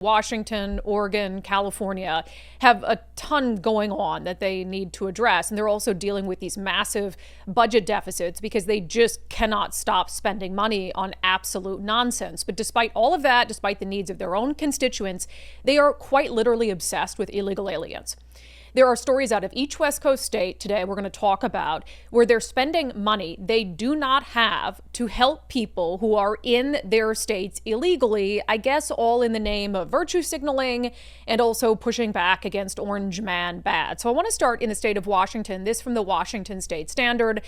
Washington, Oregon, California have a ton going on that they need to address. And they're also dealing with these massive budget deficits because they just cannot stop spending money on absolute nonsense. But despite all of that, despite the needs of their own constituents, they are quite literally obsessed with illegal aliens. There are stories out of each West Coast state today we're going to talk about where they're spending money they do not have to help people who are in their states illegally, I guess all in the name of virtue signaling and also pushing back against Orange Man bad. So I want to start in the state of Washington. This from the Washington State Standard.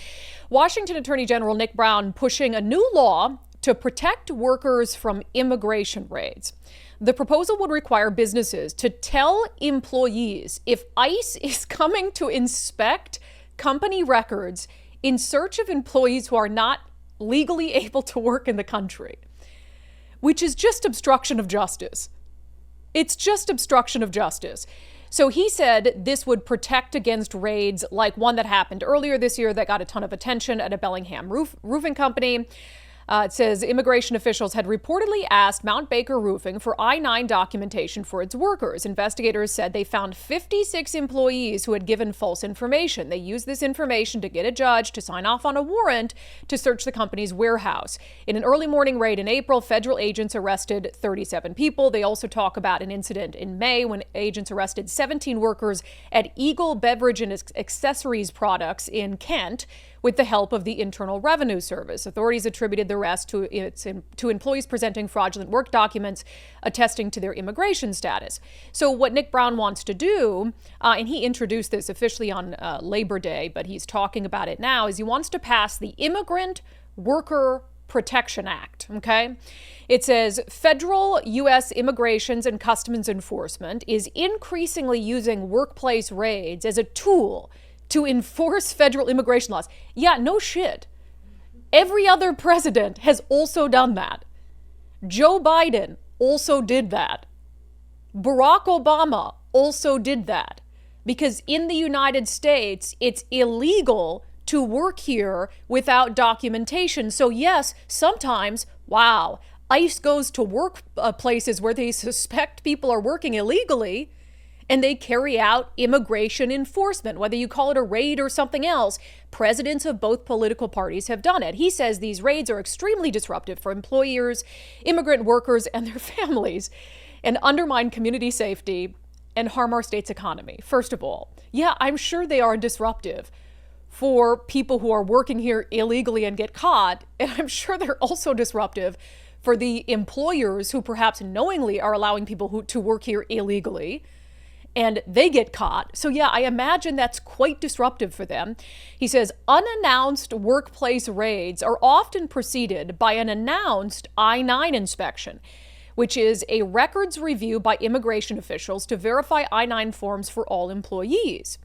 Washington Attorney General Nick Brown pushing a new law to protect workers from immigration raids. The proposal would require businesses to tell employees if ICE is coming to inspect company records in search of employees who are not legally able to work in the country, which is just obstruction of justice. It's just obstruction of justice. So he said this would protect against raids like one that happened earlier this year that got a ton of attention at a Bellingham roofing company. It says immigration officials had reportedly asked Mount Baker Roofing for I-9 documentation for its workers. Investigators said they found 56 employees who had given false information. They used this information to get a judge to sign off on a warrant to search the company's warehouse. In an early morning raid in April, federal agents arrested 37 people. They also talk about an incident in May when agents arrested 17 workers at Eagle Beverage and Accessories Products in Kent with the help of the Internal Revenue Service. Authorities attributed the arrest to employees presenting fraudulent work documents attesting to their immigration status. So what Nick Brown wants to do, and he introduced this officially on Labor Day, but he's talking about it now, is he wants to pass the Immigrant Worker Protection Act, okay? It says federal U.S. Immigrations and Customs Enforcement is increasingly using workplace raids as a tool to enforce federal immigration laws. Yeah, no shit. Every other president has also done that. Joe Biden also did that. Barack Obama also did that. Because in the United States, it's illegal to work here without documentation. So yes, sometimes, wow, ICE goes to work places where they suspect people are working illegally, and they carry out immigration enforcement, whether you call it a raid or something else. Presidents of both political parties have done it. He says these raids are extremely disruptive for employers, immigrant workers, and their families, and undermine community safety and harm our state's economy. First of all, yeah, I'm sure they are disruptive for people who are working here illegally and get caught, and I'm sure they're also disruptive for the employers who perhaps knowingly are allowing people to work here illegally, and they get caught. So yeah, I imagine that's quite disruptive for them. He says unannounced workplace raids are often preceded by an announced I-9 inspection, which is a records review by immigration officials to verify I-9 forms for all employees.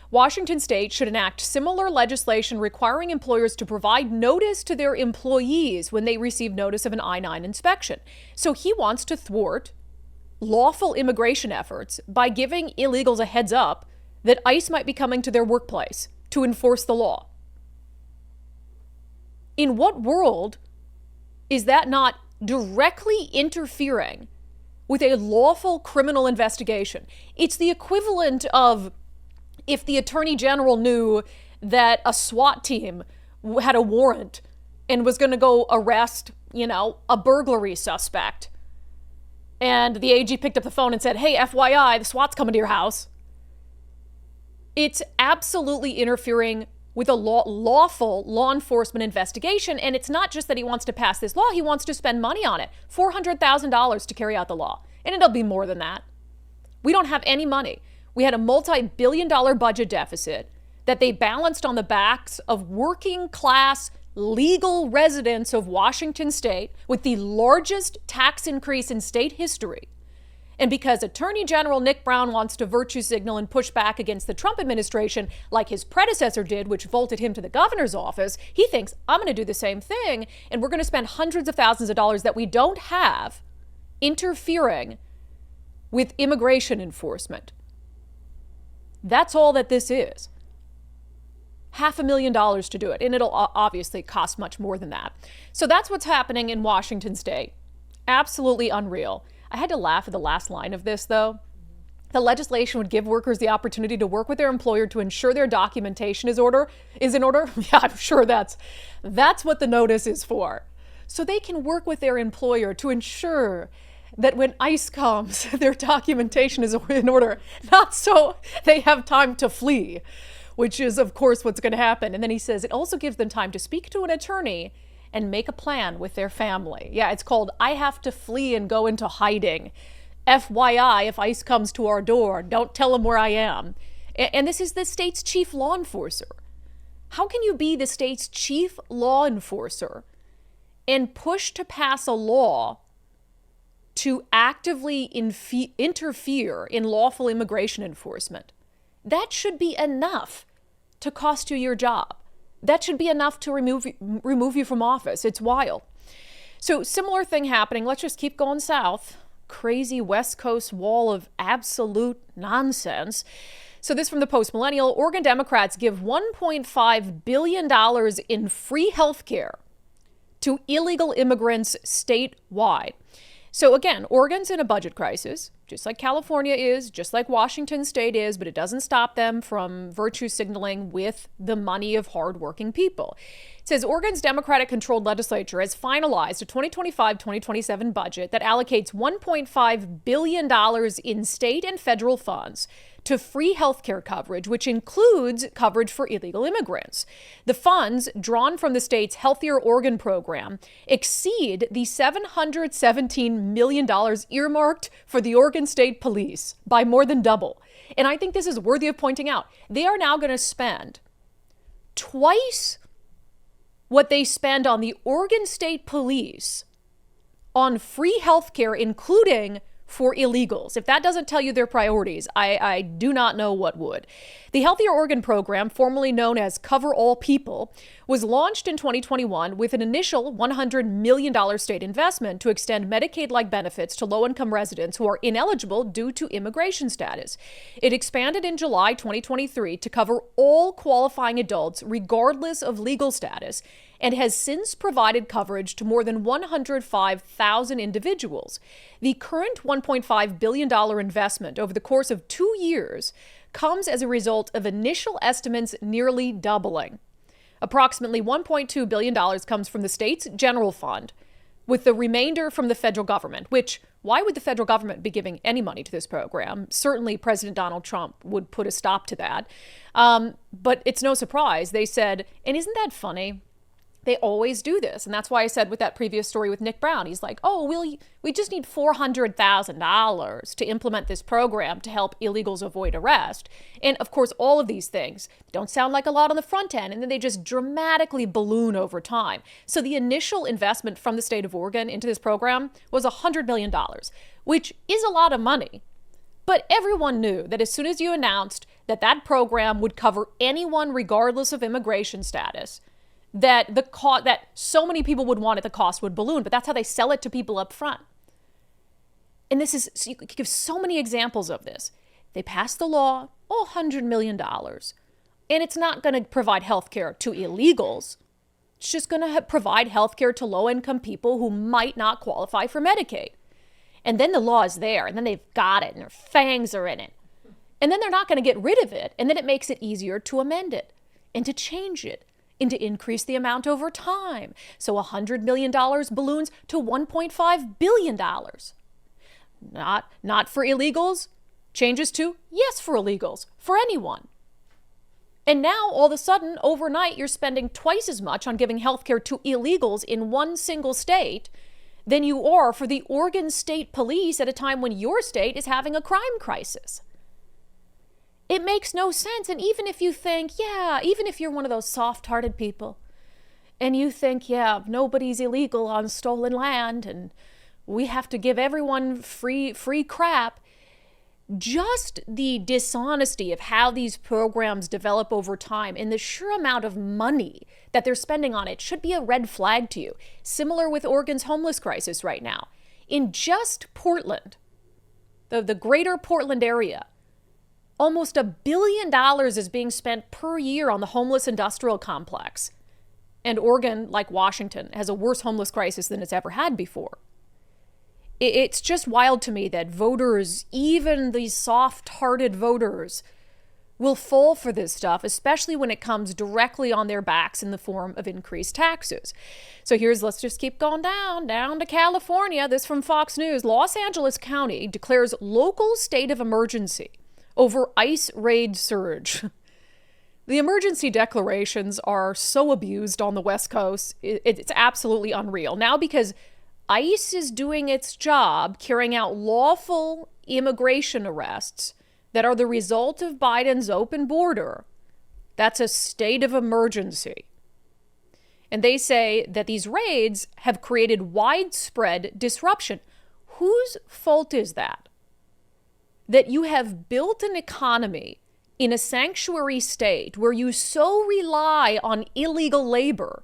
Washington state should enact similar legislation requiring employers to provide notice to their employees when they receive notice of an I-9 inspection. So he wants to thwart lawful immigration efforts by giving illegals a heads up that ICE might be coming to their workplace to enforce the law. In what world is that not directly interfering with a lawful criminal investigation? It's the equivalent of if the Attorney General knew that a SWAT team had a warrant and was going to go arrest, a burglary suspect. And the AG picked up the phone and said, hey, FYI, the SWAT's coming to your house. It's absolutely interfering with a lawful law enforcement investigation. And it's not just that he wants to pass this law, he wants to spend money on it. $400,000 to carry out the law. And it'll be more than that. We don't have any money. We had a multi-billion-dollar budget deficit that they balanced on the backs of working class legal residents of Washington state with the largest tax increase in state history. And because Attorney General Nick Brown wants to virtue signal and push back against the Trump administration like his predecessor did, which vaulted him to the governor's office, he thinks, I'm going to do the same thing, and we're going to spend hundreds of thousands of dollars that we don't have interfering with immigration enforcement. That's all that this is. $500,000 to do it, and it'll obviously cost much more than that. So that's what's happening in Washington state. Absolutely unreal. I had to laugh at the last line of this, though. The legislation would give workers the opportunity to work with their employer to ensure their documentation is in order. Yeah, I'm sure that's what the notice is for. So they can work with their employer to ensure that when ICE comes, their documentation is in order, not so they have time to flee, which is, of course, what's going to happen. And then he says it also gives them time to speak to an attorney and make a plan with their family. Yeah, it's called I have to flee and go into hiding. FYI, if ICE comes to our door, don't tell them where I am. And this is the state's chief law enforcer. How can you be the state's chief law enforcer and push to pass a law to actively interfere in lawful immigration enforcement? That should be enough to cost you your job. That should be enough to remove you from office. It's wild. So similar thing happening. Let's just keep going south. Crazy West Coast wall of absolute nonsense. So this from the Post Millennial. Oregon Democrats give $1.5 billion in free health care to illegal immigrants statewide. So again, Oregon's in a budget crisis, just like California is, just like Washington State is, but it doesn't stop them from virtue signaling with the money of hardworking people. It says Oregon's Democratic-controlled legislature has finalized a 2025-2027 budget that allocates $1.5 billion in state and federal funds to free healthcare coverage, which includes coverage for illegal immigrants. The funds, drawn from the state's Healthier Oregon program, exceed the $717 million earmarked for the Oregon State Police by more than double. And I think this is worthy of pointing out. They are now going to spend twice what they spend on the Oregon State Police on free healthcare, including for illegals. If that doesn't tell you their priorities, I do not know what would. The Healthier Oregon program, formerly known as Cover All People, was launched in 2021 with an initial $100 million state investment to extend Medicaid-like benefits to low-income residents who are ineligible due to immigration status. It expanded in July 2023 to cover all qualifying adults regardless of legal status, and has since provided coverage to more than 105,000 individuals. The current $1.5 billion investment over the course of 2 years comes as a result of initial estimates nearly doubling. Approximately $1.2 billion comes from the state's general fund, with the remainder from the federal government, which, why would the federal government be giving any money to this program? Certainly President Donald Trump would put a stop to that. But it's no surprise. They said, and isn't that funny? They always do this. And that's why I said with that previous story with Nick Brown, he's like, oh, we just need $400,000 to implement this program to help illegals avoid arrest. And of course, all of these things don't sound like a lot on the front end, and then they just dramatically balloon over time. So the initial investment from the state of Oregon into this program was $100 million, which is a lot of money. But everyone knew that as soon as you announced that that program would cover anyone regardless of immigration status, that that so many people would want it, the cost would balloon. But that's how they sell it to people up front. And this is, so you could give so many examples of this. They passed the law, $100 million. And it's not going to provide health care to illegals. It's just going to provide health care to low-income people who might not qualify for Medicaid. And then the law is there, and then they've got it, and their fangs are in it. And then they're not going to get rid of it, and then it makes it easier to amend it and to change it and to increase the amount over time. So $100 million balloons to $1.5 billion. Not for illegals, changes to yes for illegals, for anyone. And now, all of a sudden, overnight, you're spending twice as much on giving health care to illegals in one single state than you are for the Oregon State Police at a time when your state is having a crime crisis. It makes no sense. And even if you think, even if you're one of those soft-hearted people and you think, nobody's illegal on stolen land and we have to give everyone free crap, just the dishonesty of how these programs develop over time and the sheer amount of money that they're spending on it should be a red flag to you. Similar with Oregon's homeless crisis right now. In just Portland, the greater Portland area, almost $1 billion is being spent per year on the homeless industrial complex. And Oregon, like Washington, has a worse homeless crisis than it's ever had before. It's just wild to me that voters, even these soft-hearted voters, will fall for this stuff, especially when it comes directly on their backs in the form of increased taxes. So let's just keep going down to California. This from Fox News. Los Angeles County declares local state of emergency over ICE raid surge. The emergency declarations are so abused on the West Coast. It's absolutely unreal. Now, because ICE is doing its job carrying out lawful immigration arrests that are the result of Biden's open border, that's a state of emergency. And they say that these raids have created widespread disruption. Whose fault is that? That you have built an economy in a sanctuary state where you so rely on illegal labor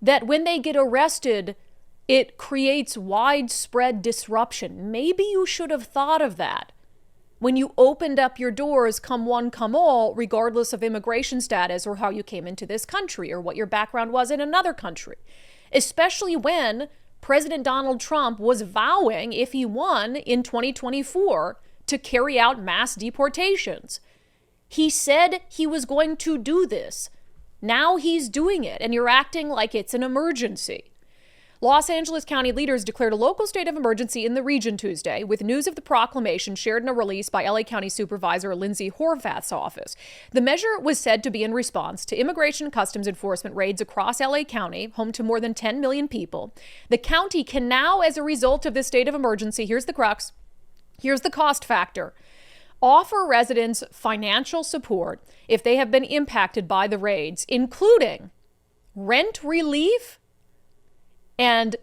that when they get arrested, it creates widespread disruption. Maybe you should have thought of that when you opened up your doors, come one, come all, regardless of immigration status or how you came into this country or what your background was in another country. Especially when President Donald Trump was vowing, if he won in 2024, to carry out mass deportations. He said he was going to do this. Now he's doing it, and you're acting like it's an emergency. Los Angeles County leaders declared a local state of emergency in the region Tuesday, with news of the proclamation shared in a release by LA County Supervisor Lindsay Horvath's office. The measure was said to be in response to Immigration and Customs Enforcement raids across LA County, home to more than 10 million people. The county can now, as a result of this state of emergency, here's the crux, here's the cost factor, offer residents financial support if they have been impacted by the raids, including rent relief and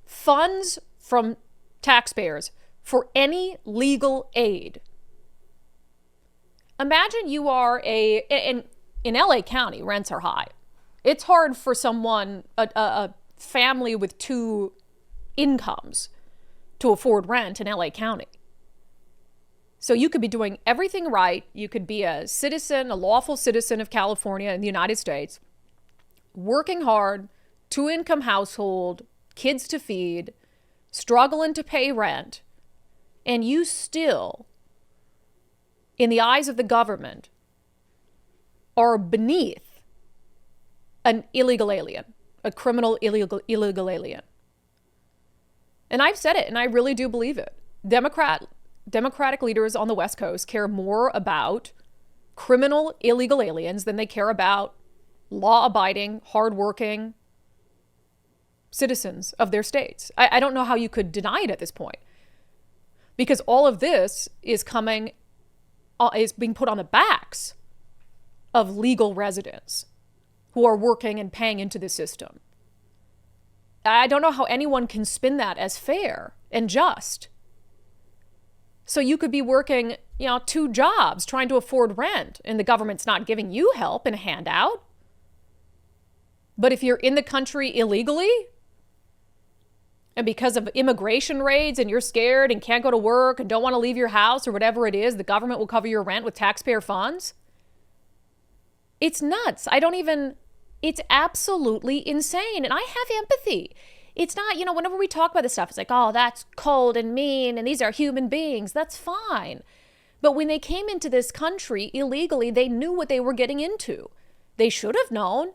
funds from taxpayers for any legal aid. Imagine you are in LA County, rents are high. It's hard for someone, a family with two incomes, to afford rent in LA County. So you could be doing everything right. You could be a citizen, a lawful citizen of California in the United States, working hard, two-income household, kids to feed, struggling to pay rent, and you still, in the eyes of the government, are beneath an illegal alien, a criminal illegal alien. And I've said it, and I really do believe it. Democratic leaders on the West Coast care more about criminal illegal aliens than they care about law-abiding, hardworking citizens of their states. I don't know how you could deny it at this point, because all of this is being put on the backs of legal residents who are working and paying into the system. I don't know how anyone can spin that as fair and just. So you could be working, two jobs trying to afford rent, and the government's not giving you help and a handout. But if you're in the country illegally, and because of immigration raids and you're scared and can't go to work and don't want to leave your house or whatever it is, the government will cover your rent with taxpayer funds. It's nuts. It's absolutely insane. And I have empathy. It's not, whenever we talk about this stuff, it's like, oh, that's cold and mean, and these are human beings. That's fine. But when they came into this country illegally, they knew what they were getting into. They should have known.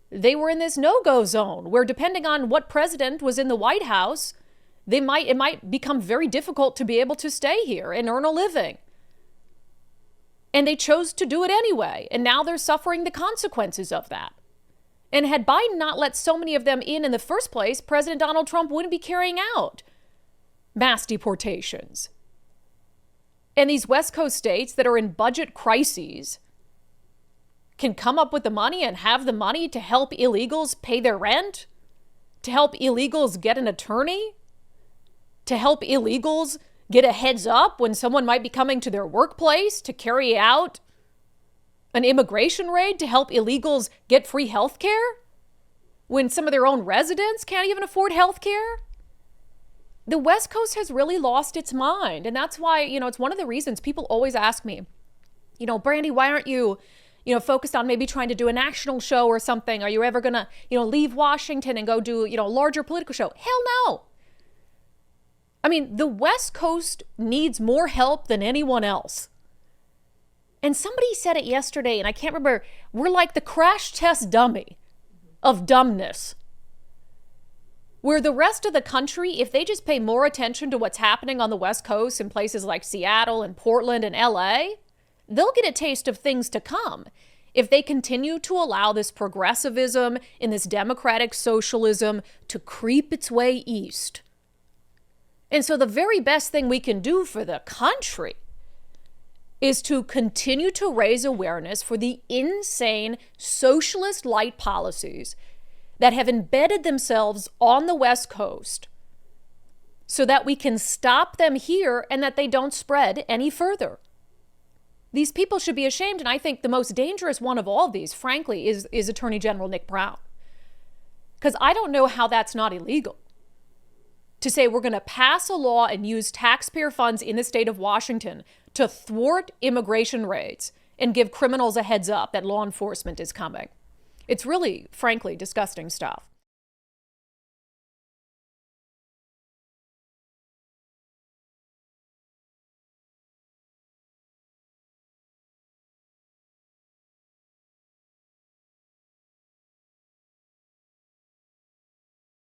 They were in this no-go zone where, depending on what president was in the White House, it might become very difficult to be able to stay here and earn a living. And they chose to do it anyway. And now they're suffering the consequences of that. And had Biden not let so many of them in the first place, President Donald Trump wouldn't be carrying out mass deportations. And these West Coast states that are in budget crises can come up with the money and have the money to help illegals pay their rent, to help illegals get an attorney, to help illegals get a heads up when someone might be coming to their workplace to carry out an immigration raid, to help illegals get free health care when some of their own residents can't even afford health care. The West Coast has really lost its mind. And that's why, it's one of the reasons people always ask me, Brandi, why aren't you, focused on maybe trying to do a national show or something? Are you ever going to, leave Washington and go do, a larger political show? Hell no. I mean, the West Coast needs more help than anyone else. And somebody said it yesterday, and I can't remember, we're like the crash test dummy of dumbness. Where the rest of the country, if they just pay more attention to what's happening on the West Coast in places like Seattle and Portland and LA, they'll get a taste of things to come. If they continue to allow this progressivism and this democratic socialism to creep its way east. And so the very best thing we can do for the country is to continue to raise awareness for the insane socialist light policies that have embedded themselves on the West Coast so that we can stop them here and that they don't spread any further. These people should be ashamed, and I think the most dangerous one of all of these, frankly, is Attorney General Nick Brown. Because I don't know how that's not illegal. To say we're going to pass a law and use taxpayer funds in the state of Washington to thwart immigration raids and give criminals a heads up that law enforcement is coming. It's really, frankly, disgusting stuff.